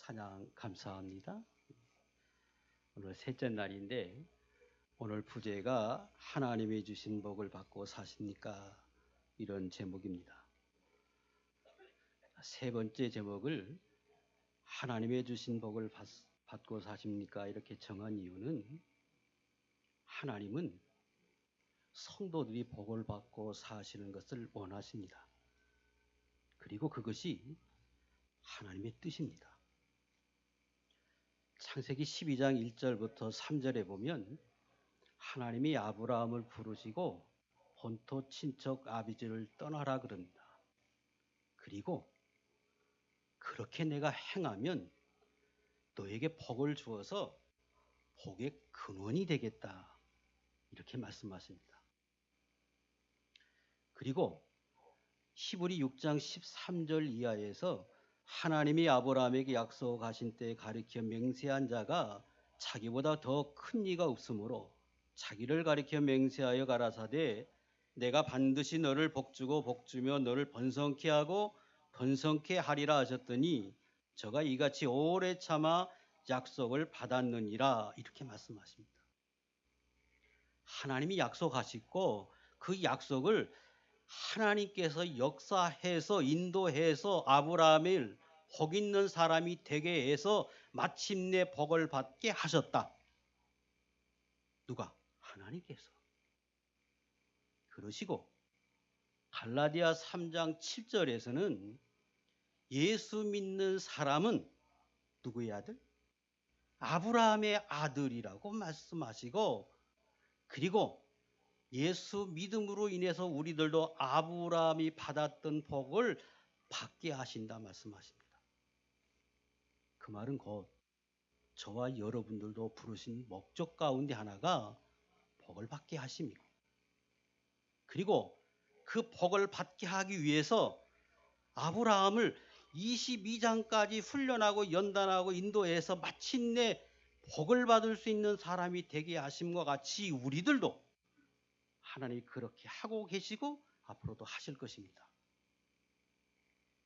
찬양 감사합니다. 오늘 셋째 날인데 오늘 부제가 하나님이 주신 복을 받고 사십니까? 이런 제목입니다. 세 번째 제목을 하나님의 주신 복을 받고 사십니까? 이렇게 정한 이유는 하나님은 성도들이 복을 받고 사시는 것을 원하십니다. 그리고 그것이 하나님의 뜻입니다. 창세기 12장 1절부터 3절에 보면 하나님이 아브라함을 부르시고 본토 친척 아비지를 떠나라 그럽니다. 그리고 그렇게 내가 행하면 너에게 복을 주어서 복의 근원이 되겠다. 이렇게 말씀하십니다. 그리고 히브리 6장 13절 이하에서 하나님이 아브라함에게 약속하신 때에 가리켜 맹세한 자가 자기보다 더 큰 이가 없으므로 자기를 가리켜 맹세하여 가라사대 내가 반드시 너를 복주고 복주며 너를 번성케 하고 번성케 하리라 하셨더니 저가 이같이 오래 참아 약속을 받았느니라 이렇게 말씀하십니다. 하나님이 약속하시고 그 약속을 하나님께서 역사해서 인도해서 아브라함을 복 있는 사람이 되게 해서 마침내 복을 받게 하셨다. 누가? 하나님께서. 그러시고 갈라디아 3장 7절에서는 예수 믿는 사람은 누구의 아들? 아브라함의 아들이라고 말씀하시고 그리고 예수 믿음으로 인해서 우리들도 아브라함이 받았던 복을 받게 하신다 말씀하십니다. 그 말은 곧 저와 여러분들도 부르신 목적 가운데 하나가 복을 받게 하심이고 그리고 그 복을 받게 하기 위해서 아브라함을 22장까지 훈련하고 연단하고 인도해서 마침내 복을 받을 수 있는 사람이 되게 하심과 같이 우리들도 하나님이 그렇게 하고 계시고 앞으로도 하실 것입니다.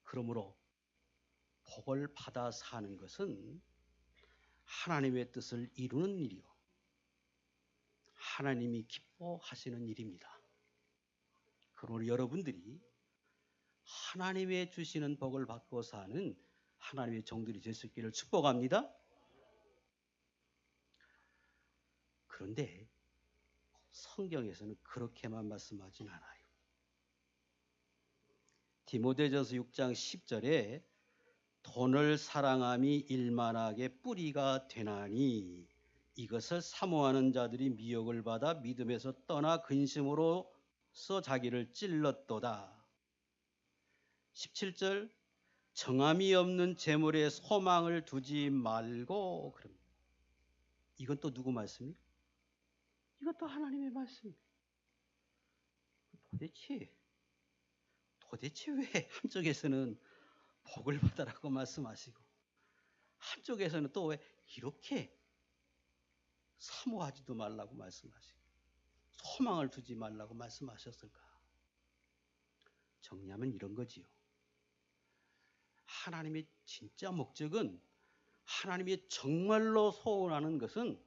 그러므로 복을 받아 사는 것은 하나님의 뜻을 이루는 일이요. 하나님이 기뻐하시는 일입니다. 그러므로 여러분들이 하나님의 주시는 복을 받고 사는 하나님의 종들이 될 수 있기를 축복합니다. 그런데 성경에서는 그렇게만 말씀하진 않아요. 디모데전서 6장 10절에 돈을 사랑함이 일만하게 뿌리가 되나니 이것을 사모하는 자들이 미혹을 받아 믿음에서 떠나 근심으로써 자기를 찔렀도다. 17절 정함이 없는 재물에 소망을 두지 말고 그럽니다. 이건 또 누구 말씀이에요? 이것도 하나님의 말씀이에요. 도대체 왜 한쪽에서는 복을 받으라고 말씀하시고 한쪽에서는 또 왜 이렇게 사모하지도 말라고 말씀하시고 소망을 두지 말라고 말씀하셨을까? 정리하면 이런 거지요. 하나님의 진짜 목적은 하나님이 정말로 소원하는 것은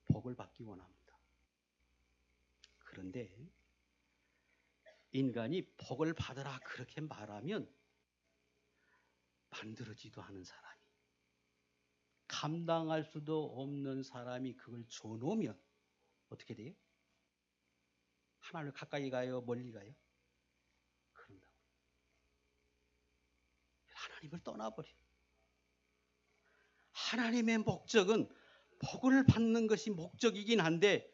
복을 받기 원합니다. 그런데 인간이 복을 받으라 그렇게 말하면 만들어지도 않은 사람이 감당할 수도 없는 사람이 그걸 줘놓으면 어떻게 돼요? 하나님을 가까이 가요? 멀리 가요? 그런다고. 하나님을 떠나버려요. 하나님의 목적은 복을 받는 것이 목적이긴 한데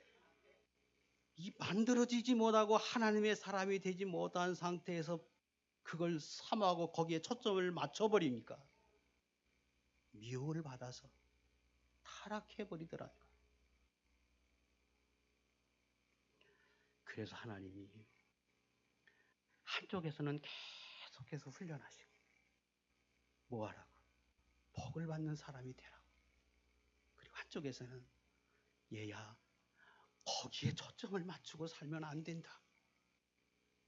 이 만들어지지 못하고 하나님의 사람이 되지 못한 상태에서 그걸 사모하고 거기에 초점을 맞춰버리니까 미혹을 받아서 타락해버리더라고요. 그래서 하나님이 한쪽에서는 계속해서 훈련하시고 뭐하라고? 복을 받는 사람이 되라고. 그리고 한쪽에서는 얘야 거기에 초점을 맞추고 살면 안 된다.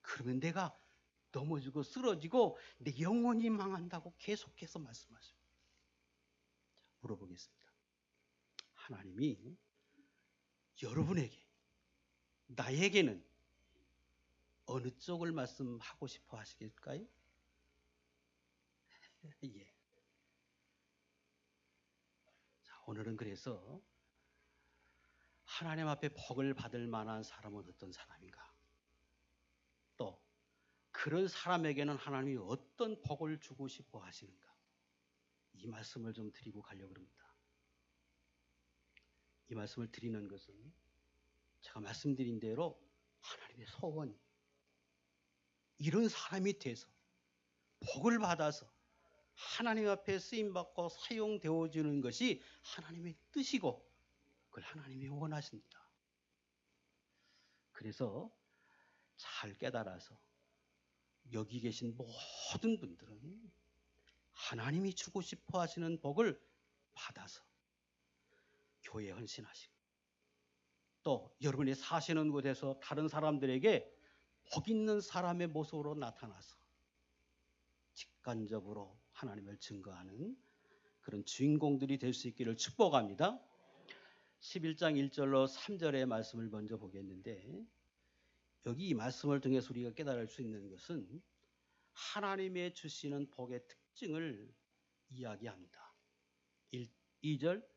그러면 내가 넘어지고 쓰러지고 내 영혼이 망한다고 계속해서 말씀하셔요. 물어보겠습니다. 하나님이 여러분에게, 나에게는 어느 쪽을 말씀하고 싶어 하시겠을까요? 예. 자, 오늘은 그래서 하나님 앞에 복을 받을 만한 사람은 어떤 사람인가? 또 그런 사람에게는 하나님이 어떤 복을 주고 싶어 하시는가? 이 말씀을 좀 드리고 가려고 합니다. 이 말씀을 드리는 것은 제가 말씀드린 대로 하나님의 소원, 이런 사람이 돼서 복을 받아서 하나님 앞에 쓰임받고 사용되어지는 것이 하나님의 뜻이고 그걸 하나님이 원하십니다. 그래서 잘 깨달아서 여기 계신 모든 분들은 하나님이 주고 싶어 하시는 복을 받아서 교회에 헌신하시고 또 여러분이 사시는 곳에서 다른 사람들에게 복 있는 사람의 모습으로 나타나서 직관적으로 하나님을 증거하는 그런 주인공들이 될 수 있기를 축복합니다. 11장 1절로 3절의 말씀을 먼저 보겠는데, 여기 이 말씀을 통해서 우리가 깨달을 수 있는 것은 하나님의 주시는 복의 특징을 이야기합니다. 2절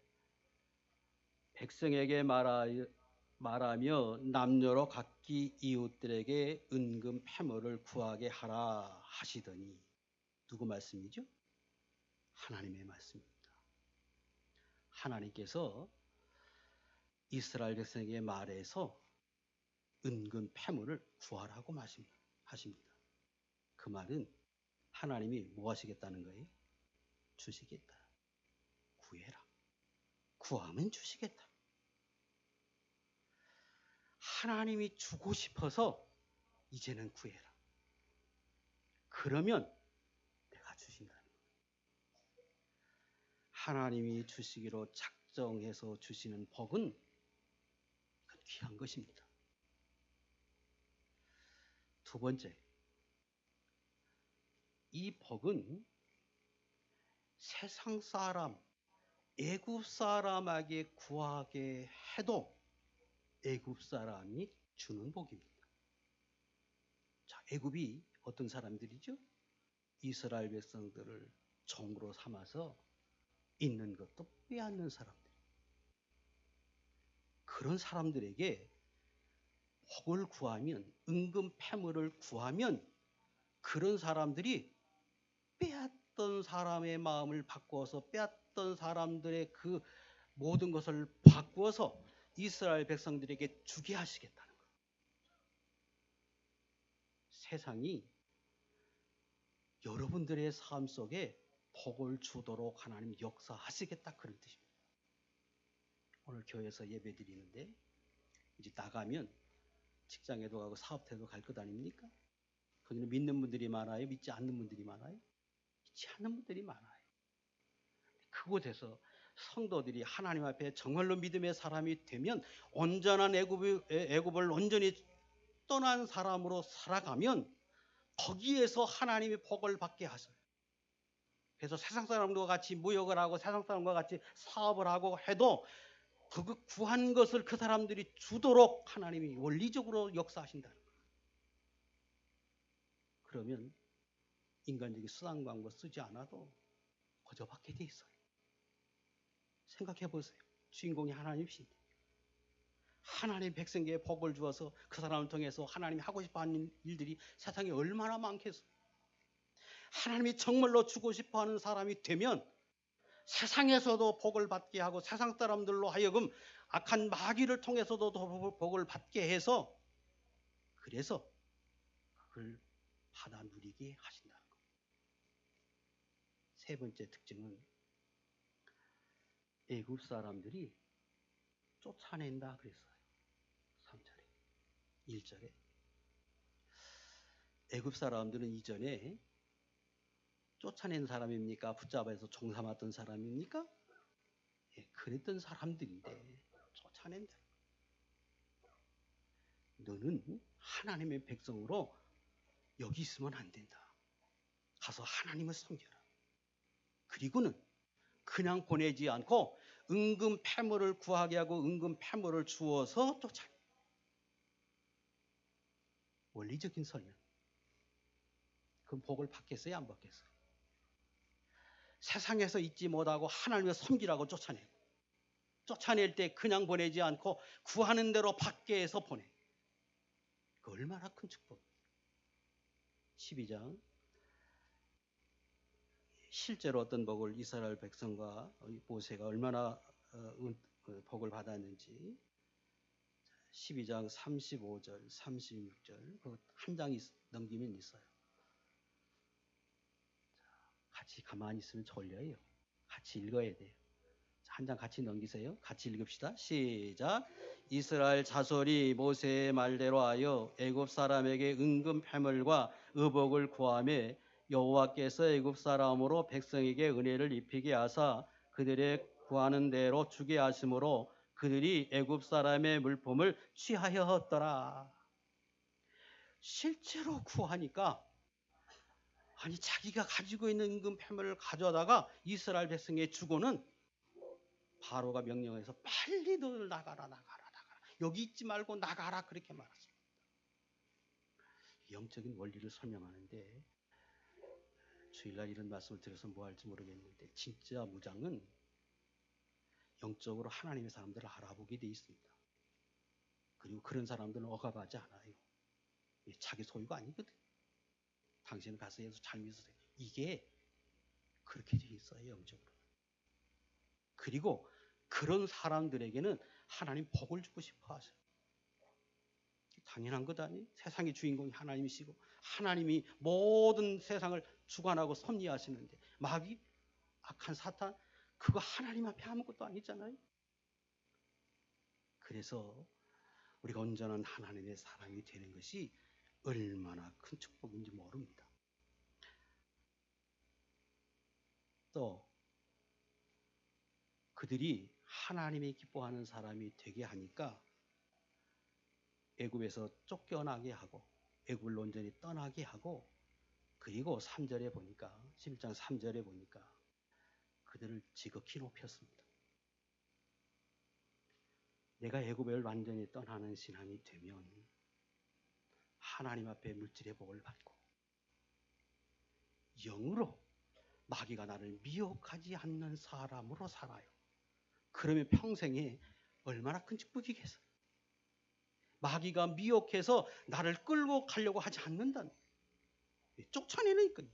백성에게 말하며 남녀로 각기 이웃들에게 은금 패물을 구하게 하라 하시더니, 누구 말씀이죠? 하나님의 말씀입니다. 하나님께서 이스라엘 백성에게 말해서 은금 패물을 구하라고 하십니다. 그 말은 하나님이 뭐 하시겠다는 거예요? 주시겠다. 구해라. 구하면 주시겠다. 하나님이 주고 싶어서 이제는 구해라. 그러면 내가 주신다는 거예요. 하나님이 주시기로 작정해서 주시는 복은 귀한 것입니다. 두 번째, 이 복은 세상 사람, 애굽 사람에게 구하게 해도 애굽 사람이 주는 복입니다. 자, 애굽이 어떤 사람들이죠? 이스라엘 백성들을 종으로 삼아서 있는 것도 빼앗는 사람들. 그런 사람들에게 복을 구하면, 은금 패물을 구하면 그런 사람들이 빼앗던 사람의 마음을 바꾸어서, 빼앗던 사람들의 그 모든 것을 바꾸어서 이스라엘 백성들에게 주게 하시겠다는 거예요. 세상이 여러분들의 삶 속에 복을 주도록 하나님 역사하시겠다, 그런 뜻입니다. 오늘 교회에서 예배 드리는데 이제 나가면 직장에도 가고 사업터에도 갈 것 아닙니까? 거기는 믿는 분들이 많아요? 믿지 않는 분들이 많아요? 믿지 않는 분들이 많아요. 그곳에서 성도들이 하나님 앞에 정말로 믿음의 사람이 되면, 온전한 애굽을 온전히 떠난 사람으로 살아가면 거기에서 하나님이 복을 받게 하세요. 그래서 세상 사람들과 같이 무역을 하고 세상 사람과 같이 사업을 하고 해도 그 구한 것을 그 사람들이 주도록 하나님이 원리적으로 역사하신다는 거예요. 그러면 인간적인 수단 방법 쓰지 않아도 거저 받게 돼 있어요. 생각해 보세요. 주인공이 하나님이신데 하나님 백성에게 복을 주어서 그 사람을 통해서 하나님이 하고 싶어하는 일들이 세상에 얼마나 많겠어요. 하나님이 정말로 주고 싶어하는 사람이 되면 세상에서도 복을 받게 하고 세상 사람들로 하여금 악한 마귀를 통해서도 복을 받게 해서, 그래서 그걸 받아 누리게 하신다는 거예요. 세 번째 특징은 애굽 사람들이 쫓아낸다 그랬어요. 3절에 1절에 애굽 사람들은 이전에 쫓아낸 사람입니까? 붙잡아서 종 삼았던 사람입니까? 예, 그랬던 사람들인데 쫓아낸다. 너는 하나님의 백성으로 여기 있으면 안 된다. 가서 하나님을 섬겨라. 그리고는 그냥 보내지 않고 은금 패물을 구하게 하고 은금 패물을 주어서 쫓아내. 원리적인 설명. 그럼 복을 받겠어요? 안 받겠어요? 세상에서 잊지 못하고 하나님을 섬기라고 쫓아내고, 쫓아낼 때 그냥 보내지 않고 구하는 대로 받게 해서 보내. 그 얼마나 큰 축복이에요. 12장. 실제로 어떤 복을 이스라엘 백성과 모세가 얼마나 복을 받았는지 12장 35절, 36절 그 한 장 넘기면 있어요. 같이 가만히 있으면 졸려요. 같이 읽어야 돼요. 한 장 같이 넘기세요. 같이 읽읍시다. 시작. 이스라엘 자손이 모세의 말대로 하여 애굽 사람에게 은금 패물과 의복을 구하며 여호와께서 애굽 사람으로 백성에게 은혜를 입히게 하사 그들의 구하는 대로 주게 하심으로 그들이 애굽 사람의 물품을 취하였더라. 실제로 구하니까 아니 자기가 가지고 있는 은금 패물을 가져다가 이스라엘 백성에 주고는 바로가 명령해서 빨리 너를 나가라. 여기 있지 말고 나가라 그렇게 말했습니다. 영적인 원리를 설명하는데 주일날 이런 말씀을 드려서 뭐 할지 모르겠는데 진짜 무장은 영적으로 하나님의 사람들을 알아보게 돼 있습니다. 그리고 그런 사람들은 억압하지 않아요. 자기 소유가 아니거든. 당신은 가서 예수 잘 믿으세요. 이게 그렇게 돼 있어요. 영적으로. 그리고 그런 사람들에게는 하나님 복을 주고 싶어 하세요. 당연한 것 아니에요? 세상의 주인공이 하나님이시고 하나님이 모든 세상을 주관하고 섭리하시는데 마귀, 악한 사탄 그거 하나님 앞에 아무것도 아니잖아요. 그래서 우리가 온전한 하나님의 사람이 되는 것이 얼마나 큰 축복인지 모릅니다. 또 그들이 하나님이 기뻐하는 사람이 되게 하니까 애굽에서 쫓겨나게 하고 애굽을 온전히 떠나게 하고 그리고 3절에 보니까 11장 3절에 보니까 그들을 지극히 높였습니다. 내가 애굽을 완전히 떠나는 신앙이 되면 하나님 앞에 물질의 복을 받고 영으로 마귀가 나를 미혹하지 않는 사람으로 살아요. 그러면 평생에 얼마나 큰 축복이겠어요. 마귀가 미혹해서 나를 끌고 가려고 하지 않는다는 쫓아내는 거예요.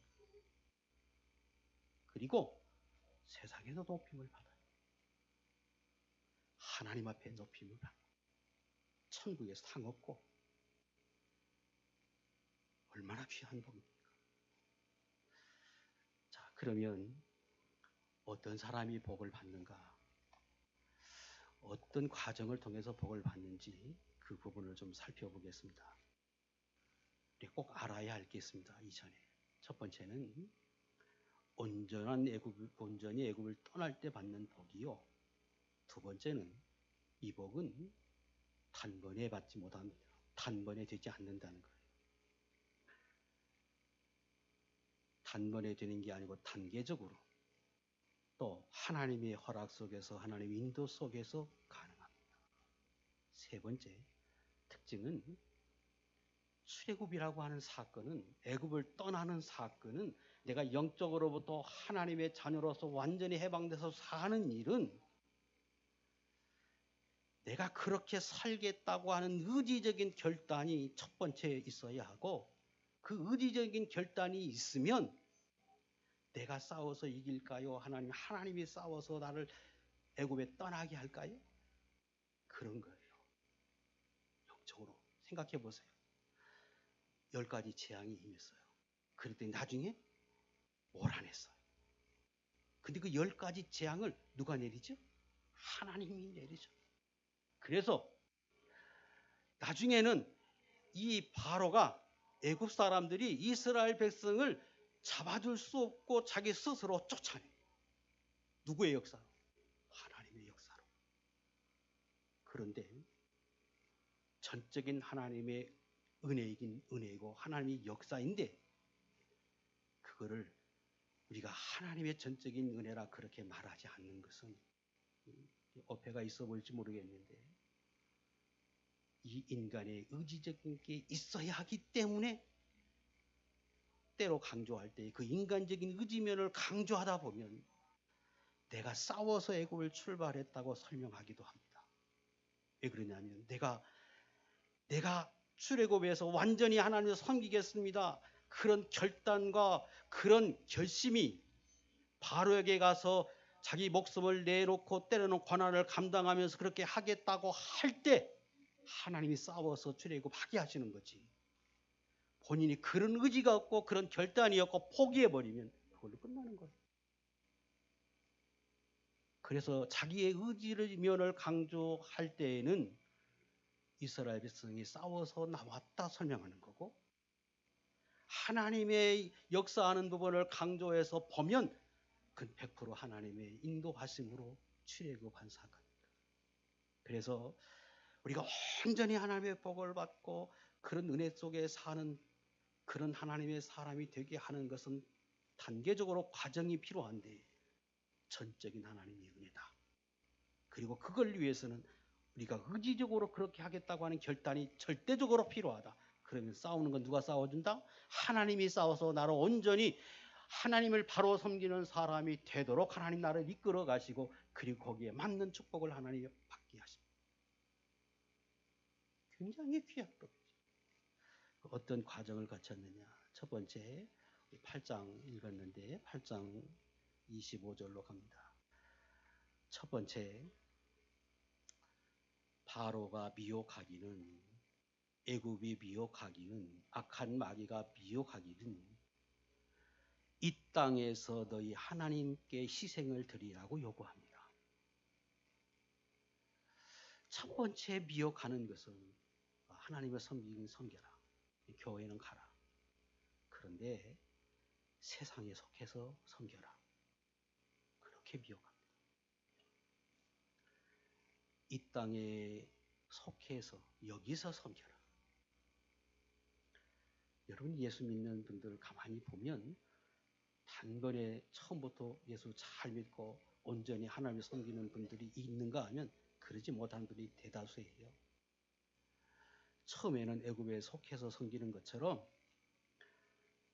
그리고 세상에서 높임을 받아요. 하나님 앞에 높임을 받고 천국에 상 얻고 얼마나 귀한 복입니까? 자, 그러면 어떤 사람이 복을 받는가? 어떤 과정을 통해서 복을 받는지 그 부분을 좀 살펴보겠습니다. 꼭 알아야 할 게 있습니다. 이전에. 첫 번째는 온전히 애굽을 떠날 때 받는 복이요. 두 번째는 이 복은 단번에 받지 못합니다. 단번에 되지 않는다는 거예요. 단번에 되는 게 아니고 단계적으로 또 하나님의 허락 속에서 하나님의 인도 속에서 가능합니다. 세 번째 특징은 출애굽이라고 하는 사건은 애굽을 떠나는 사건은 내가 영적으로부터 하나님의 자녀로서 완전히 해방돼서 사는 일은 내가 그렇게 살겠다고 하는 의지적인 결단이 첫 번째 있어야 하고 그 의지적인 결단이 있으면 내가 싸워서 이길까요? 하나님이 싸워서 나를 애굽에 떠나게 할까요? 그런 거예요. 영적으로 생각해 보세요. 10가지 재앙이 임했어요. 그랬더니 나중에 몰아냈어요. 근데 그 10가지 재앙을 누가 내리죠? 하나님이 내리죠. 그래서 나중에는 이 바로가 애굽 사람들이 이스라엘 백성을 잡아줄 수 없고 자기 스스로 쫓아내. 누구의 역사로? 하나님의 역사로. 그런데 전적인 하나님의 은혜이긴 은혜이고 하나님의 역사인데 그거를 우리가 하나님의 전적인 은혜라 그렇게 말하지 않는 것은 어폐가 있어 보일지 모르겠는데 이 인간의 의지적인 게 있어야 하기 때문에 때로 강조할 때 그 인간적인 의지면을 강조하다 보면 내가 싸워서 애굽을 출발했다고 설명하기도 합니다. 왜 그러냐면 내가 출애굽에서 완전히 하나님을 섬기겠습니다. 그런 결단과 그런 결심이 바로에게 가서 자기 목숨을 내놓고 때려놓은 고난을 감당하면서 그렇게 하겠다고 할 때 하나님이 싸워서 출애굽하게 하시는 거지. 본인이 그런 의지가 없고 그런 결단이 없고 포기해버리면 그걸로 끝나는 거예요. 그래서 자기의 의지를 면을 강조할 때에는 이스라엘 백성이 싸워서 나왔다 설명하는 거고 하나님의 역사하는 부분을 강조해서 보면 그건 100% 하나님의 인도하심으로 출애굽한 사건입니다. 그래서 우리가 온전히 하나님의 복을 받고 그런 은혜 속에 사는 그런 하나님의 사람이 되게 하는 것은 단계적으로 과정이 필요한데 전적인 하나님의 은혜다. 그리고 그걸 위해서는 우리가 의지적으로 그렇게 하겠다고 하는 결단이 절대적으로 필요하다. 그러면 싸우는 건 누가 싸워준다? 하나님이 싸워서 나를 온전히 하나님을 바로 섬기는 사람이 되도록 하나님 나를 이끌어 가시고 그리고 거기에 맞는 축복을 하나님이 받게 하십니다. 굉장히 귀한 법이죠. 어떤 과정을 거쳤느냐. 첫 번째 8장 읽었는데 8장 25절로 갑니다. 첫 번째 바로가 미혹하기는 애굽이 미혹하기는 악한 마귀가 미혹하기는 이 땅에서 너희 하나님께 희생을 드리라고 요구합니다. 첫 번째 미혹하는 것은 하나님을 섬기긴 섬겨라. 교회는 가라. 그런데 세상에 속해서 섬겨라. 그렇게 미혹합니다. 이 땅에 속해서 여기서 섬겨라. 여러분 예수 믿는 분들 가만히 보면 단번에 처음부터 예수 잘 믿고 온전히 하나님을 섬기는 분들이 있는가 하면 그러지 못한 분이 대다수예요. 처음에는 애굽에 속해서 섬기는 것처럼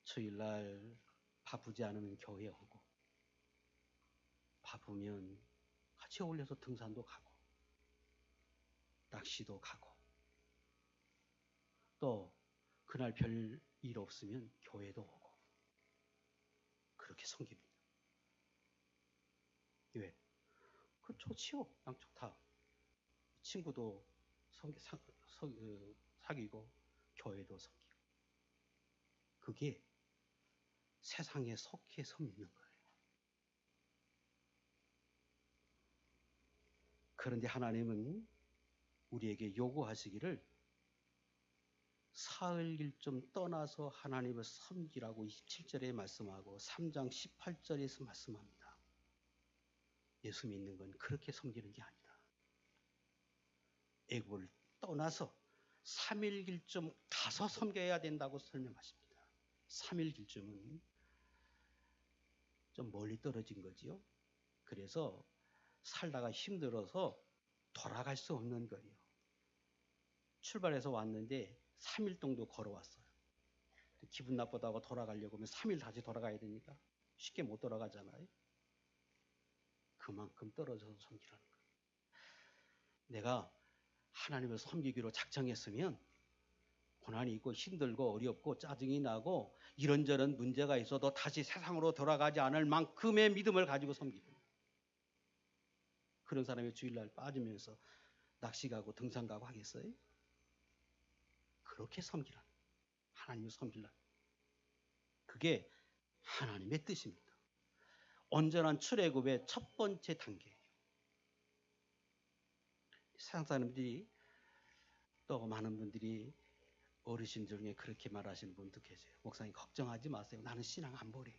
주일날 바쁘지 않으면 교회에 오고 바쁘면 같이 어울려서 등산도 가고 낚시도 가고 또 그날 별 일 없으면 교회도 오고 그렇게 섬깁니다. 왜? 그 좋지요. 양쪽 다. 친구도 사귀고 교회도 섬기고 그게 세상에 속해서 믿는 거예요. 그런데 하나님은 우리에게 요구하시기를 사흘 일 좀 떠나서 하나님을 섬기라고 27절에 말씀하고 3장 18절에서 말씀합니다. 예수 믿는 건 그렇게 섬기는 게 아니다. 애굽을 떠나서 3일 길쯤 가서 섬겨야 된다고 설명하십니다. 3일 길쯤은 좀 멀리 떨어진 거지요. 그래서 살다가 힘들어서 돌아갈 수 없는 거예요. 출발해서 왔는데 3일 정도 걸어왔어요. 기분 나쁘다고 돌아가려고 하면 3일 다시 돌아가야 되니까 쉽게 못 돌아가잖아요. 그만큼 떨어져서 섬기라는 거예요. 내가 하나님을 섬기기로 작정했으면 고난이 있고 힘들고 어렵고 짜증이 나고 이런저런 문제가 있어도 다시 세상으로 돌아가지 않을 만큼의 믿음을 가지고 섬기는 거예요. 그런 사람이 주일날 빠지면서 낚시 가고 등산 가고 하겠어요? 그렇게 섬기라. 하나님을 섬기라. 그게 하나님의 뜻입니다. 온전한 출애굽의 첫 번째 단계예요. 세상 사람들이 또 많은 분들이 어르신 중에 그렇게 말하시는 분도 계세요. 목사님 걱정하지 마세요. 나는 신앙 안 버려요.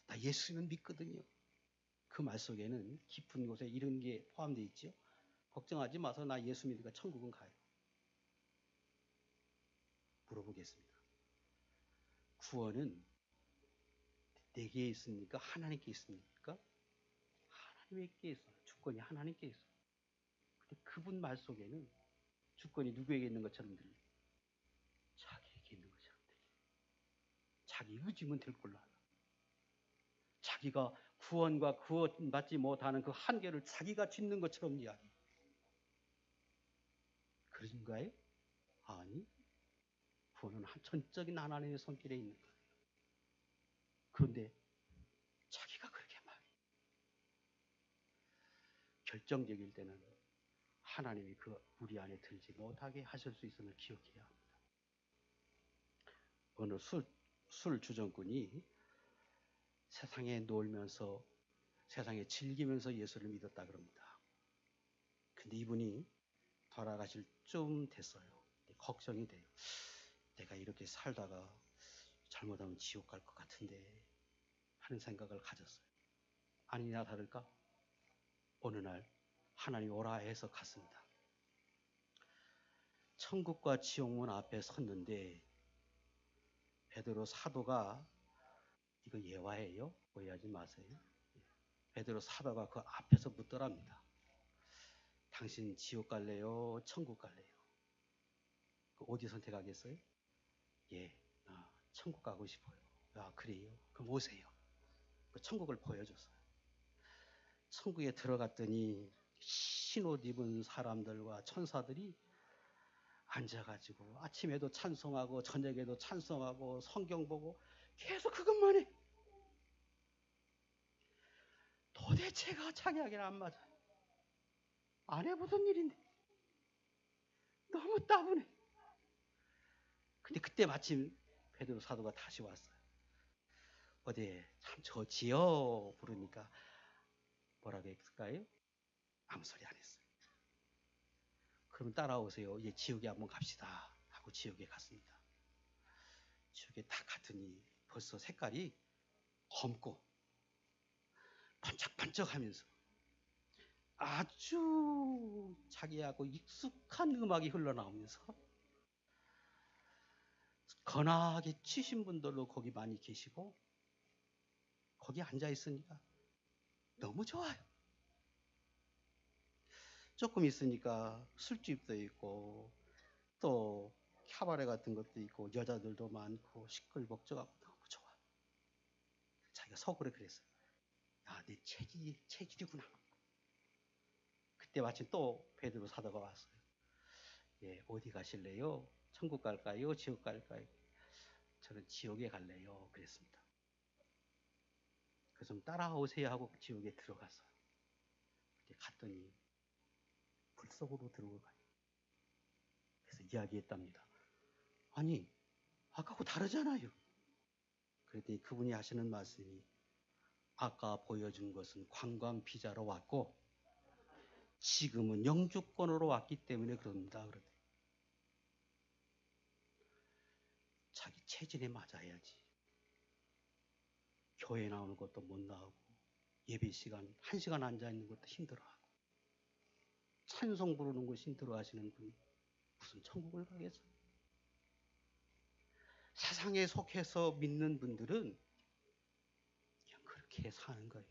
나 예수는 믿거든요. 그 말 속에는 깊은 곳에 이런 게 포함되어 있죠. 걱정하지 마세요. 나 예수 믿으니까 천국은 가요. 물어보겠습니다. 구원은 내게 있습니까? 하나님께 있습니까? 하나님께 있어. 주권이 하나님께 있어. 근데 그분 말 속에는 주권이 누구에게 있는 것처럼 들려? 자기에게 있는 것처럼 들려. 자기 의지면 될 걸로 알아. 자기가 구원과 구원받지 못하는 그 한계를 자기가 짓는 것처럼 이야기. 그런가요? 아니, 구원은 전적인 하나님의 손길에 있는 거예요. 그런데 자기가 그렇게 말해. 결정적일 때는 하나님이 그 우리 안에 들지 못하게 하실 수 있음을 기억해야 합니다. 어느 술 주정꾼이 세상에 놀면서 세상에 즐기면서 예수를 믿었다 그럽니다. 근데 이분이 돌아가실 좀 됐어요. 걱정이 돼요. 내가 이렇게 살다가 잘못하면 지옥 갈 것 같은데 하는 생각을 가졌어요. 아니나 다를까 어느 날 하나님이 오라 해서 갔습니다. 천국과 지옥문 앞에 섰는데 베드로 사도가 이거 예화예요. 오해하지 마세요. 베드로 사도가 그 앞에서 묻더랍니다. 당신 지옥 갈래요? 천국 갈래요? 어디 선택하겠어요? 예, 천국 가고 싶어요. 아, 그래요? 그럼 오세요. 그 천국을 보여줬어요. 천국에 들어갔더니 흰옷 입은 사람들과 천사들이 앉아가지고 아침에도 찬송하고 저녁에도 찬송하고 성경 보고 계속 그것만 해. 도대체가 자기에게는 안 맞아요. 안 해보던 일인데 너무 따분해. 근데 그때 마침 베드로 사도가 다시 왔어요. 어디 참 좋지요 부르니까 뭐라고 했을까요? 아무 소리 안 했어요. 그럼 따라오세요. 이제 지옥에 한번 갑시다 하고 지옥에 갔습니다. 지옥에 딱 갔더니 벌써 색깔이 검고 반짝반짝하면서 아주 자기하고 익숙한 음악이 흘러나오면서 건하게 치신 분들도 거기 많이 계시고 거기 앉아 있으니까 너무 좋아요. 조금 있으니까 술집도 있고 또 카바레 같은 것도 있고 여자들도 많고 시끌벅적하고 너무 좋아. 자기가 속으로 그랬어요. 야, 내 체질이구나. 그때 마침 또 베드로 사도가 왔어요. 예, 어디 가실래요? 천국 갈까요? 지옥 갈까요? 저는 지옥에 갈래요. 그랬습니다. 그래서 좀 따라오세요 하고 지옥에 들어갔어요. 갔더니 불 속으로 들어가요. 그래서 이야기했답니다. 아니, 아까하고 다르잖아요. 그랬더니 그분이 하시는 말씀이 아까 보여준 것은 관광 비자로 왔고 지금은 영주권으로 왔기 때문에 그런다. 그러더니 자기 체질에 맞아야지. 교회 나오는 것도 못 나오고 예배 시간 1시간 앉아있는 것도 힘들어하고 찬송 부르는 거 힘들어하시는 분이 무슨 천국을 가겠어요? 세상에 속해서 믿는 분들은 그냥 그렇게 사는 거예요.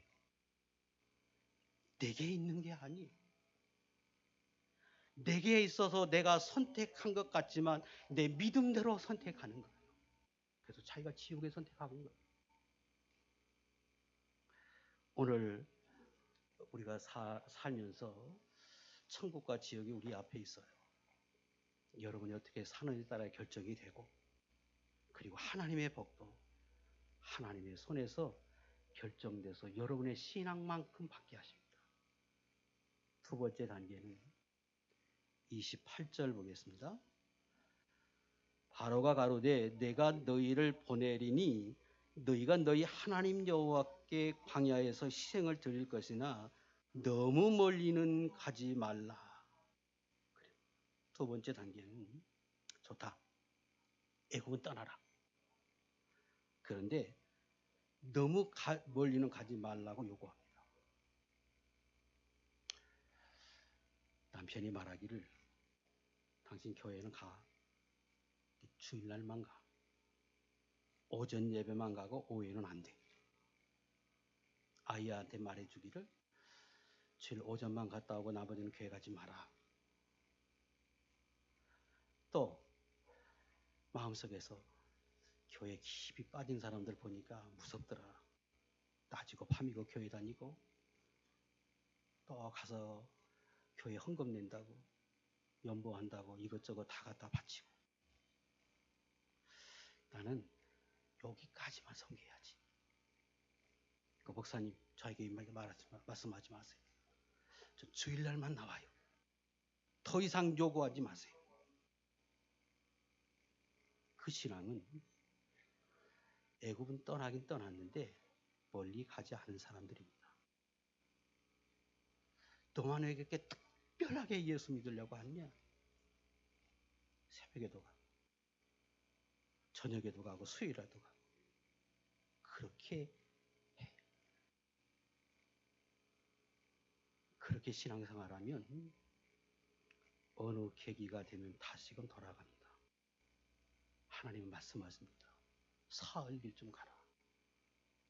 내게 있는 게 아니에요. 내게 있어서 내가 선택한 것 같지만 내 믿음대로 선택하는 거예요. 그래서 자기가 지옥에 선택하는 거예요. 오늘 우리가 살면서 천국과 지옥이 우리 앞에 있어요. 여러분이 어떻게 사느냐에 따라 결정이 되고 그리고 하나님의 복도 하나님의 손에서 결정돼서 여러분의 신앙만큼 받게 하십니다. 두 번째 단계는 28절 보겠습니다. 바로가 가로되 내가 너희를 보내리니 너희가 너희 하나님 여호와께 광야에서 희생을 드릴 것이나 너무 멀리는 가지 말라. 두 번째 단계는 좋다. 애국은 떠나라. 그런데 너무 멀리는 가지 말라고 요구합니다. 남편이 말하기를 당신 교회는 가. 주일날만 가. 오전 예배만 가고 오후에는 안 돼. 아이한테 말해주기를 주일 오전만 갔다 오고 나머지는 교회 가지 마라. 또 마음속에서 교회 깊이 빠진 사람들 보니까 무섭더라. 낮이고 밤이고 교회 다니고 또 가서 교회 헌금 낸다고 연보한다고 이것저것 다 갖다 바치고 나는 여기까지만 섬겨야지. 그 목사님 저에게 말씀하지 마세요. 저 주일날만 나와요. 더 이상 요구하지 마세요. 그 신앙은 애굽은 떠나긴 떠났는데 멀리 가지 않은 사람들입니다. 너만 왜 그렇게 특별하게 예수 믿으려고 하느냐? 새벽에도 가고 저녁에도 가고 수요일에도 가고 그렇게 해. 그렇게 신앙생활하면 어느 계기가 되면 다시금 돌아갑니다. 하나님은 말씀하십니다. 사흘 길 좀 가라.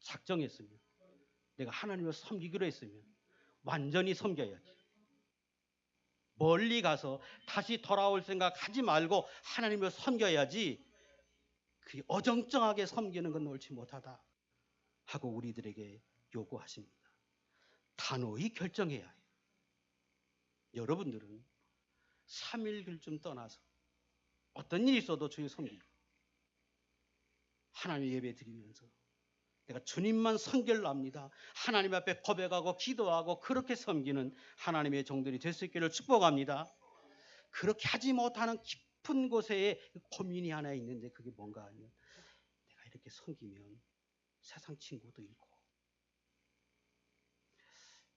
작정했으면 내가 하나님을 섬기기로 했으면 완전히 섬겨야지. 멀리 가서 다시 돌아올 생각 하지 말고 하나님을 섬겨야지. 그 어정쩡하게 섬기는 건 옳지 못하다 하고 우리들에게 요구하십니다. 단호히 결정해야 해요. 여러분들은 3일 길쯤 떠나서 어떤 일이 있어도 주님 섬기고 하나님의 예배 드리면서 내가 주님만 섬길랍니다. 하나님 앞에 고백하고 기도하고 그렇게 섬기는 하나님의 종들이 될 수 있기를 축복합니다. 그렇게 하지 못하는 깊은 곳에 고민이 하나 있는데 그게 뭔가 하면 내가 이렇게 섬기면 세상 친구도 잃고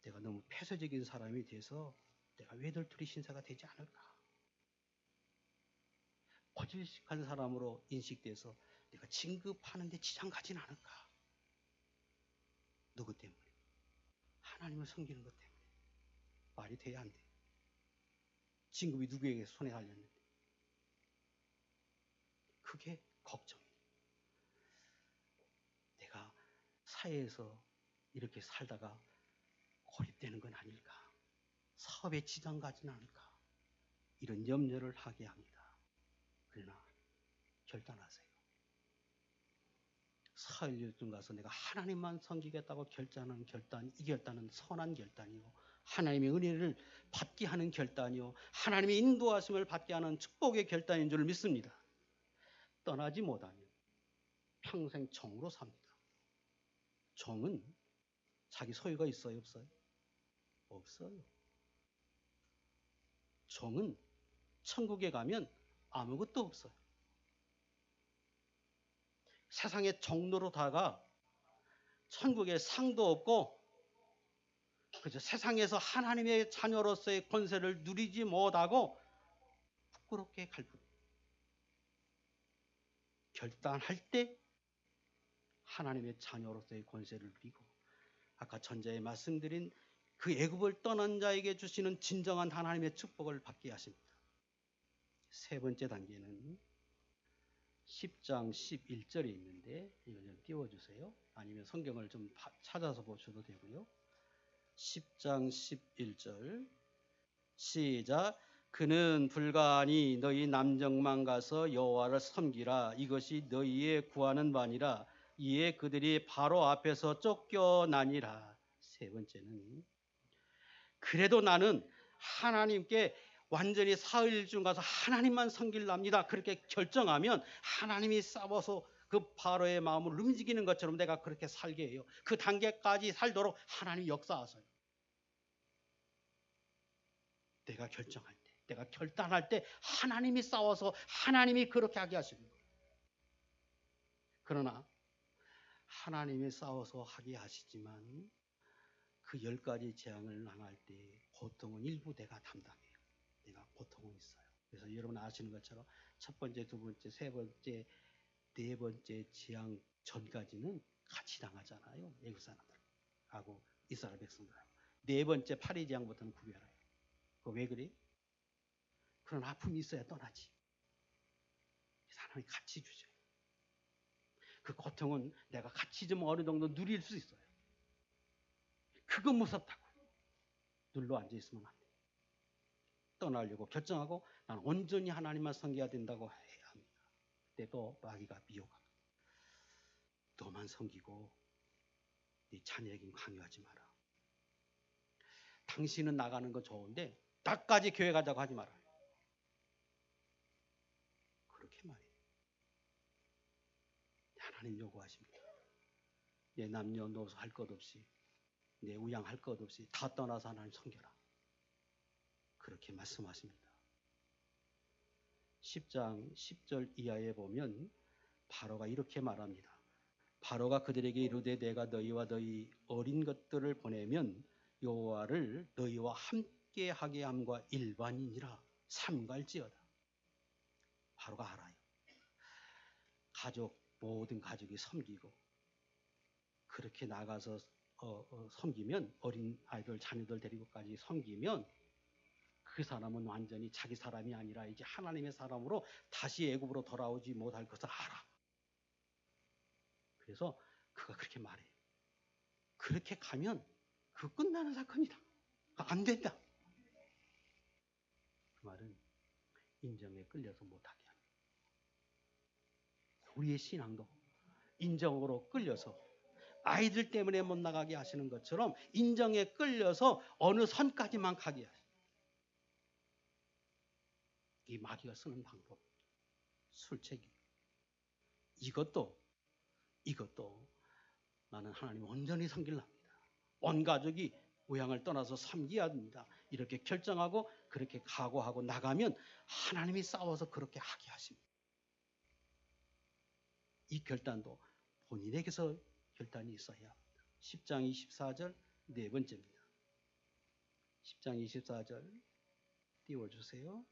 내가 너무 폐쇄적인 사람이 돼서 내가 외돌투리 신사가 되지 않을까. 고질식한 사람으로 인식돼서 내가 진급하는 데 지장 가진 않을까. 누구 때문에? 하나님을 섬기는 것 때문에. 말이 돼야 안 돼. 진급이 누구에게 손에 달렸는데. 그게 걱정이에요. 내가 사회에서 이렇게 살다가 고립되는 건 아닐까. 사업에 지장 가진 않을까. 이런 염려를 하게 합니다. 그러나 결단하세요. 사흘쯤 가서 내가 하나님만 섬기겠다고 결단하는 결단, 이 결단은 선한 결단이요. 하나님의 은혜를 받게 하는 결단이요. 하나님의 인도하심을 받게 하는 축복의 결단인 줄 믿습니다. 떠나지 못하면 평생 종으로 삽니다. 종은 자기 소유가 있어요, 없어요? 없어요. 종은 천국에 가면 아무것도 없어요. 세상의 종로로다가 천국에 상도 없고 그저 세상에서 하나님의 자녀로서의 권세를 누리지 못하고 부끄럽게 갈 뿐. 결단할 때 하나님의 자녀로서의 권세를 누리고 아까 전자에 말씀드린 그 애굽을 떠난 자에게 주시는 진정한 하나님의 축복을 받게 하십니다. 세 번째 단계는 10장 11절에 있는데 이걸 좀 띄워주세요. 아니면 성경을 좀 찾아서 보셔도 되고요. 10장 11절 시작. 그는 불가하니 너희 남정만 가서 여호와를 섬기라. 이것이 너희의 구하는 바니라. 이에 그들이 바로 앞에서 쫓겨나니라. 세 번째는 그래도 나는 하나님께 완전히 사흘쯤 가서 하나님만 섬길랍니다. 그렇게 결정하면 하나님이 싸워서 그 바로의 마음을 움직이는 것처럼 내가 그렇게 살게 해요. 그 단계까지 살도록 하나님 역사하세요. 내가 결정할 때, 내가 결단할 때 하나님이 싸워서 하나님이 그렇게 하게 하십니다. 그러나 하나님이 싸워서 하게 하시지만 그 10가지 재앙을 당할 때 고통은 일부 내가 담당해요. 내가 고통은 있어요. 그래서 여러분 아시는 것처럼 첫 번째, 두 번째, 세 번째, 네 번째 재앙 전까지는 같이 당하잖아요. 애국 사람들하고 이스라엘 백성들하고. 네 번째 파리 재앙부터는 구별해요. 그거 왜 그래? 그런 아픔이 있어야 떠나지. 그래서 하나님이 같이 주죠. 그 고통은 내가 같이 좀 어느 정도 누릴 수 있어요. 그건 무섭다고. 눌러 앉아 있으면 안 돼. 떠나려고 결정하고 난 온전히 하나님만 섬겨야 된다고 해야 합니다. 그때도 마귀가 미혹하고 너만 섬기고 네 자녀에겐 강요하지 마라. 당신은 나가는 건 좋은데 나까지 교회 가자고 하지 마라. 그렇게 말해요. 하나님 요구하십니다. 내 남녀노소 할 것 없이 내 우양할 것 없이 다 떠나서 하나님 섬겨라. 그렇게 말씀하십니다. 10장 10절 이하에 보면 바로가 이렇게 말합니다. 바로가 그들에게 이르되 내가 너희와 너희 어린 것들을 보내면 여호와를 너희와 함께 하게 함과 일반인이라 삼갈지어다. 바로가 알아요. 모든 가족이 섬기고 그렇게 나가서 섬기면 어린 아이들 자녀들 데리고까지 섬기면 그 사람은 완전히 자기 사람이 아니라 이제 하나님의 사람으로 다시 애굽으로 돌아오지 못할 것을 알아. 그래서 그가 그렇게 말해요. 그렇게 가면 그 끝나는 사건이다. 안 된다. 그 말은 인정에 끌려서 못하게 합니다. 우리의 신앙도 인정으로 끌려서 아이들 때문에 못 나가게 하시는 것처럼 인정에 끌려서 어느 선까지만 가게 하시는 이 마귀가 쓰는 방법, 술책이 이것도 나는 하나님 온전히 섬기려 합니다. 온 가족이 우양을 떠나서 섬겨야 합니다. 이렇게 결정하고 그렇게 각오하고 나가면 하나님이 싸워서 그렇게 하게 하십니다. 이 결단도 본인에게서 결단이 있어야 합니다. 10장 24절 네 번째입니다. 10장 24절 띄워주세요.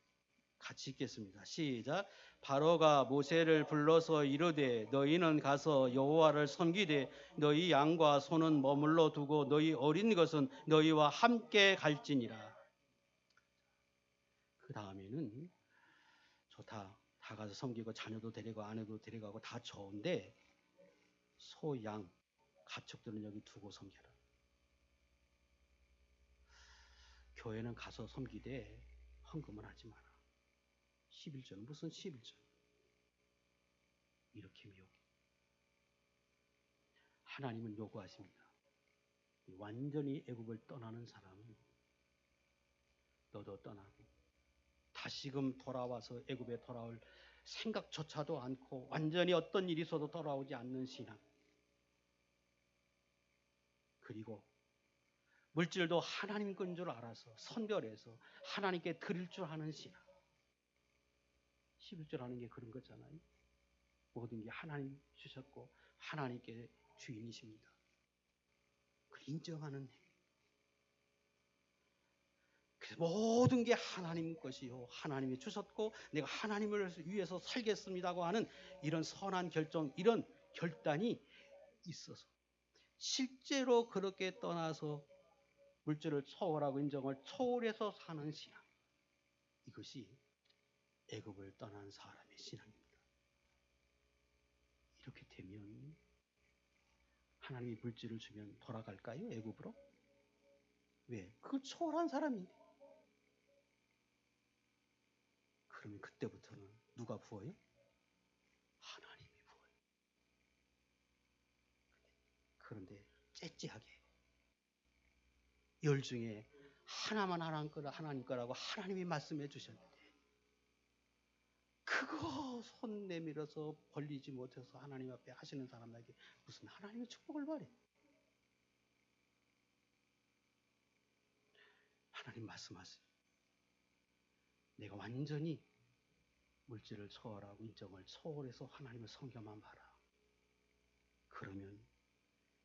같이 읽겠습니다. 시작. 바로가 모세를 불러서 이르되 너희는 가서 여호와를 섬기되 너희 양과 소는 머물러 두고 너희 어린 것은 너희와 함께 갈지니라. 그 다음에는 좋다. 다 가서 섬기고 자녀도 데리고 아내도 데려가고 다 좋은데 소, 양, 가축들은 여기 두고 섬겨라. 교회는 가서 섬기되 헌금은 하지 마라. 11절 무슨 11절 이렇게 미혹해. 하나님은 요구하십니다. 완전히 애굽을 떠나는 사람은 너도 떠나고 다시금 돌아와서 애굽에 돌아올 생각조차도 않고 완전히 어떤 일이 있어도 돌아오지 않는 신앙. 그리고 물질도 하나님 건 줄 알아서 선별해서 하나님께 드릴 줄 아는 신앙. 11절 하는 게 그런 거잖아요. 모든 게 하나님 주셨고 하나님께 주인이십니다. 그걸 인정하는 행위. 그래서 모든 게 하나님 것이요 하나님이 주셨고 내가 하나님을 위해서 살겠습니다고 하는 이런 선한 결정, 이런 결단이 있어서 실제로 그렇게 떠나서 물질을 초월하고 인정을 초월해서 사는 신앙. 이것이 애굽을 떠난 사람의 신앙입니다. 이렇게 되면 하나님이 물질을 주면 돌아갈까요? 애굽으로? 왜? 그걸 초월한 사람인데. 그러면 그때부터는 누가 부어요? 하나님이 부어요. 그런데 째째하게 열 중에 하나만 하나님 거라고 하나님이 말씀해 주셨는데 그거 손 내밀어서 벌리지 못해서 하나님 앞에 하시는 사람에게 무슨 하나님의 축복을 바래. 하나님 말씀하세요. 내가 완전히 물질을 초월하고 인정을 초월해서 하나님을 섬겨만 봐라. 그러면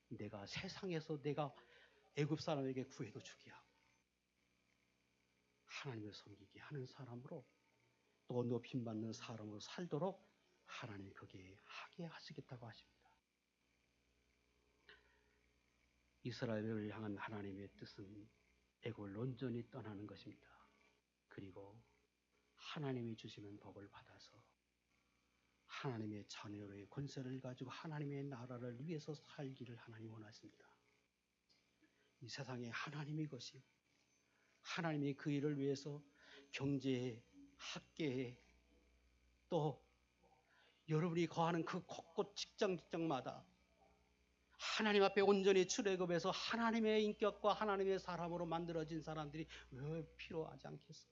내가 세상에서 내가 애굽 사람에게 구해도 주게 하고 하나님을 섬기게 하는 사람으로 또 높임받는 사람으로 살도록 하나님이 거기에 하게 하시겠다고 하십니다. 이스라엘을 향한 하나님의 뜻은 애굽을 온전히 떠나는 것입니다. 그리고 하나님이 주시는 복을 받아서 하나님의 자녀의 권세를 가지고 하나님의 나라를 위해서 살기를 하나님 원하십니다. 이 세상에 하나님이 것이요. 하나님이 그 일을 위해서 경제에, 학계에, 또 여러분이 거하는 그 곳곳 직장마다 하나님 앞에 온전히 출애굽해서 하나님의 인격과 하나님의 사람으로 만들어진 사람들이 왜 필요하지 않겠어?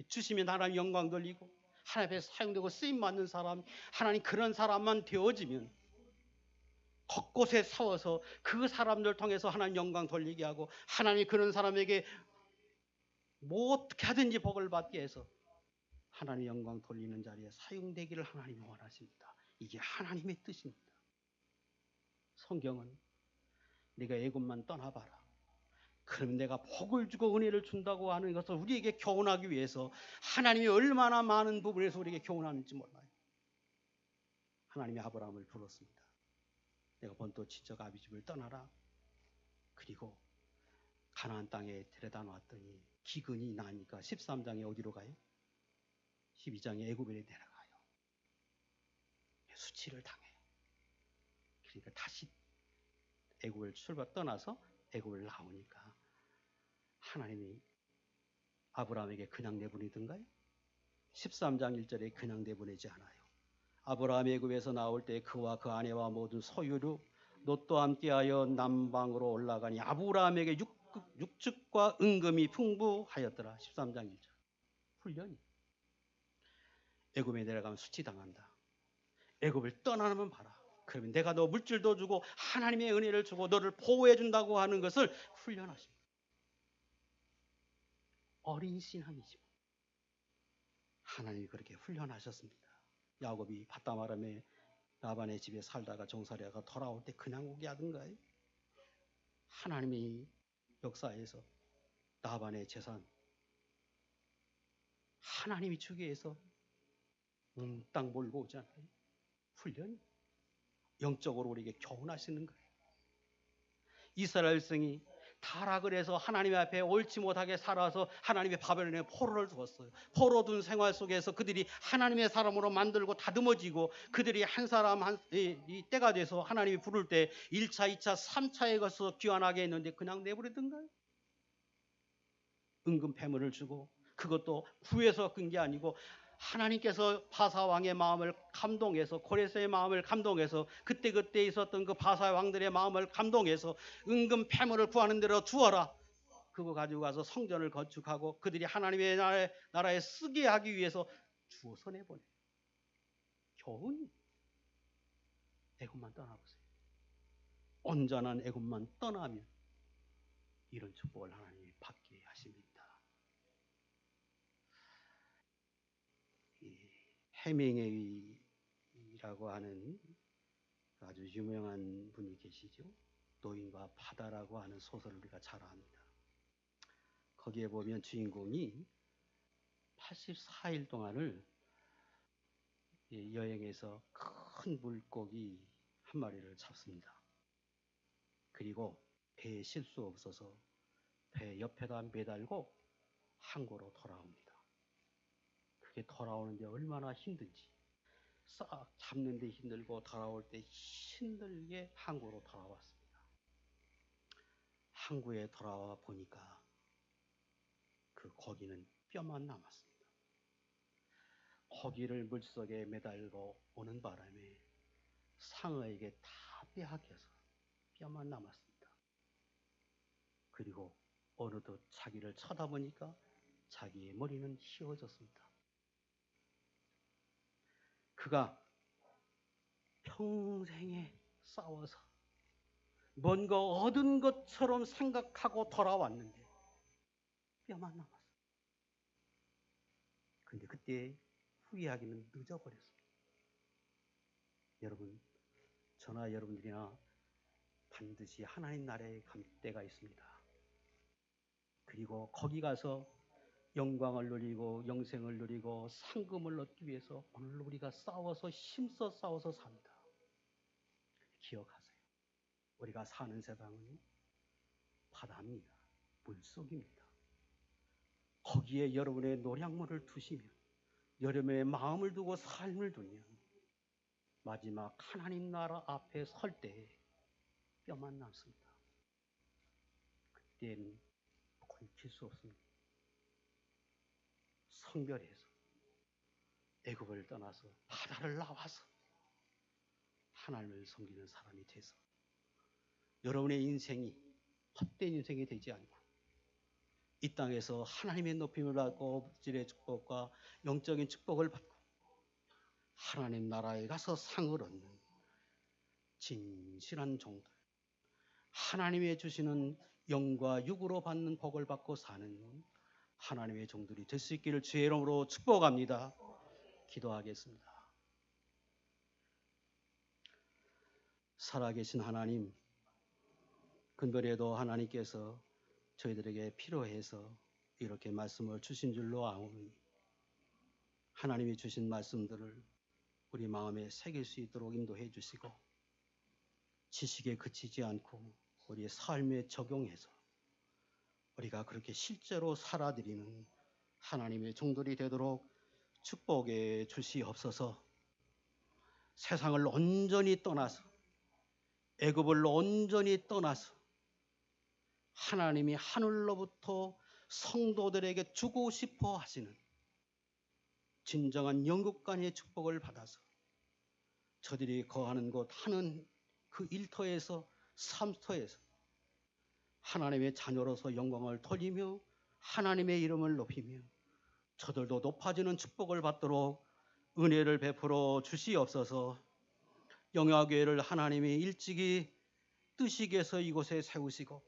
주시면 하나님 영광 돌리고 하나님 앞에 사용되고 쓰임받는 사람, 하나님 그런 사람만 되어지면 곳곳에 세워서 그 사람들 통해서 하나님 영광 돌리게 하고 하나님이 그런 사람에게 뭐 어떻게 하든지 복을 받게 해서 하나님 영광 돌리는 자리에 사용되기를 하나님이 원하십니다. 이게 하나님의 뜻입니다. 성경은 네가 애굽만 떠나봐라. 그러면 내가 복을 주고 은혜를 준다고 하는 것을 우리에게 교훈하기 위해서 하나님이 얼마나 많은 부분에서 우리에게 교훈하는지 몰라요. 하나님이 아브라함을 불렀습니다. 내가 본토 친척 아비 집을 떠나라. 그리고 가나안 땅에 데려다 놨더니 기근이 나니까 13장에 어디로 가요? 12장에 애굽에 내려가요. 수치를 당해요. 그러니까 다시 애굽을 떠나서 애굽을 나오니까 하나님이 아브라함에게 그냥 내보내던가요? 13장 1절에 그냥 내보내지 않아요. 아브라함이 애굽에서 나올 때 그와 그 아내와 모든 소유로 롯도 함께하여 남방으로 올라가니 아브라함에게 육축과 은금이 풍부하였더라. 13장 1절. 훈련이. 애굽에 내려가면 수치당한다. 애굽을 떠나면 봐라. 그러면 내가 너 물질도 주고 하나님의 은혜를 주고 너를 보호해 준다고 하는 것을 훈련하십니다. 어린 신앙이죠. 하나님이 그렇게 훈련하셨습니다. 야곱이 바담 아람에 라반의 집에 살다가 종살이가 돌아올 때 그냥 오게 하던가요? 하나님이 역사에서 라반의 재산 하나님이 주게 해서 땅 몰고 오잖아요. 훈련이 영적으로 우리에게 교훈하시는 거예요. 이스라엘 백성이 타락을 해서 하나님 앞에 옳지 못하게 살아서 하나님의 바벨론에 포로를 두었어요. 포로 둔 생활 속에서 그들이 하나님의 사람으로 만들고 다듬어지고 그들이 한 사람 이 때가 돼서 하나님이 부를 때 1차, 2차, 3차에 가서 귀환하게 했는데 그냥 내버리던가요? 은금 패물을 주고 그것도 구해서 끈 게 아니고 하나님께서 바사 왕의 마음을 감동해서 고레스의 마음을 감동해서 그때 있었던 그 바사 왕들의 마음을 감동해서 은금 패물을 구하는 대로 주어라. 그거 가지고 가서 성전을 건축하고 그들이 하나님의 나라에 쓰게 하기 위해서 주어서 내보내. 교훈이. 애굽만 떠나보세요. 온전한 애굽만 떠나면 이런 축복을 하나님이 받게 하십니다. 해밍웨이라고 하는 아주 유명한 분이 계시죠. 노인과 바다라고 하는 소설을 우리가 잘 압니다. 거기에 보면 주인공이 84일 동안을 여행해서 큰 물고기 한 마리를 잡습니다. 그리고 배에 실수 없어서 배 옆에다 매달고 항구로 돌아옵니다. 그게 돌아오는데 얼마나 힘든지 싹 잡는데 힘들고 돌아올 때 힘들게 항구로 돌아왔습니다. 항구에 돌아와 보니까 그 고기는 뼈만 남았습니다. 고기를 물속에 매달고 오는 바람에 상어에게 다 빼앗겨서 뼈만 남았습니다. 그리고 어느덧 자기를 쳐다보니까 자기의 머리는 휘어졌습니다. 그가 평생에 싸워서 뭔가 얻은 것처럼 생각하고 돌아왔는데 뼈만 남았어요. 근데 그때 후회하기는 늦어버렸습니다. 여러분, 저나 여러분들이나 반드시 하나님 나라에 갈 때가 있습니다. 그리고 거기 가서 영광을 누리고 영생을 누리고 상금을 얻기 위해서 오늘 우리가 힘써 싸워서 삽니다. 기억하세요. 우리가 사는 세상은 바다입니다. 물속입니다. 거기에 여러분의 노량물을 두시면 여러분의 마음을 두고 삶을 두면 마지막 하나님 나라 앞에 설 때에 뼈만 남습니다. 이때는 건칠 수 없습니다. 성별해서 애굽을 떠나서 바다를 나와서 하나님을 섬기는 사람이 돼서 여러분의 인생이 헛된 인생이 되지 않고 이 땅에서 하나님의 높임을 받고 물질의 축복과 영적인 축복을 받고 하나님 나라에 가서 상을 얻는 진실한 종들, 하나님의 주시는 영과 육으로 받는 복을 받고 사는 하나님의 종들이 될 수 있기를 주의 이름으로 축복합니다. 기도하겠습니다. 살아계신 하나님, 근본에도 하나님께서 저희들에게 필요해서 이렇게 말씀을 주신 줄로 아오니 하나님이 주신 말씀들을 우리 마음에 새길 수 있도록 인도해 주시고 지식에 그치지 않고 우리의 삶에 적용해서 우리가 그렇게 실제로 살아드리는 하나님의 종들이 되도록 축복해 주시옵소서. 세상을 온전히 떠나서 애굽을 온전히 떠나서 하나님이 하늘로부터 성도들에게 주고 싶어 하시는 진정한 영국간의 축복을 받아서 저들이 거하는 곳 하는 그 일터에서 삶터에서 하나님의 자녀로서 영광을 돌리며 하나님의 이름을 높이며 저들도 높아지는 축복을 받도록 은혜를 베풀어 주시옵소서. 영화교회를 하나님이 일찍이 뜨시게서 이곳에 세우시고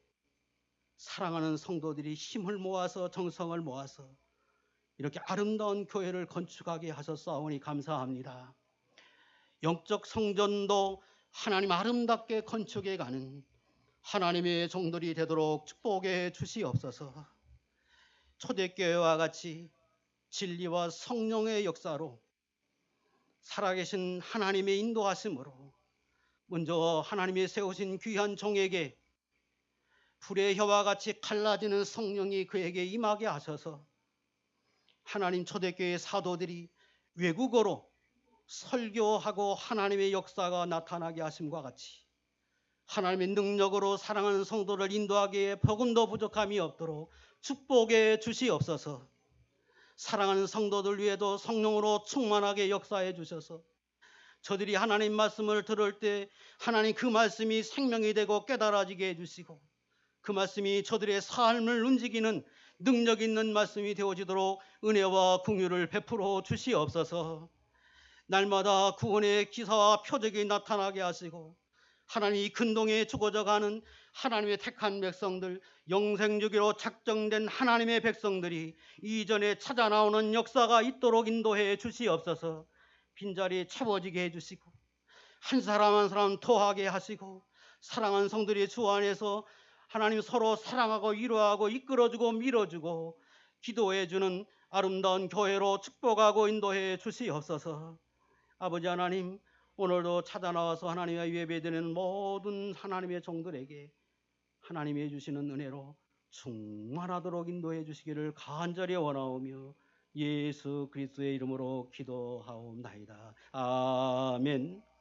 사랑하는 성도들이 힘을 모아서 정성을 모아서 이렇게 아름다운 교회를 건축하게 하셨사오니 감사합니다. 영적 성전도 하나님 아름답게 건축해 가는 하나님의 종들이 되도록 축복해 주시옵소서. 초대교회와 같이 진리와 성령의 역사로 살아계신 하나님의 인도하심으로 먼저 하나님이 세우신 귀한 종에게 불의 혀와 같이 갈라지는 성령이 그에게 임하게 하셔서 하나님 초대교회 사도들이 외국어로 설교하고 하나님의 역사가 나타나게 하심과 같이 하나님의 능력으로 사랑하는 성도를 인도하기에 복음도 부족함이 없도록 축복해 주시옵소서. 사랑하는 성도들 위에도 성령으로 충만하게 역사해 주셔서 저들이 하나님 말씀을 들을 때 하나님 그 말씀이 생명이 되고 깨달아지게 해주시고 그 말씀이 저들의 삶을 움직이는 능력 있는 말씀이 되어지도록 은혜와 긍휼을 베풀어 주시옵소서. 날마다 구원의 기사와 표적이 나타나게 하시고 하나님 이 근동에 죽어져가는 하나님의 택한 백성들, 영생주기로 작정된 하나님의 백성들이 이전에 찾아 나오는 역사가 있도록 인도해 주시옵소서. 빈자리 채워지게 해주시고 한 사람 한 사람 토하게 하시고 사랑하는 성들이 주 안에서 하나님 서로 사랑하고 위로하고 이끌어주고 밀어주고 기도해주는 아름다운 교회로 축복하고 인도해 주시옵소서. 아버지 하나님, 오늘도 찾아 나와서 하나님의 예배드리는 모든 하나님의 종들에게 하나님이 해주시는 은혜로 충만하도록 인도해 주시기를 간절히 원하오며 예수 그리스도의 이름으로 기도하옵나이다. 아멘.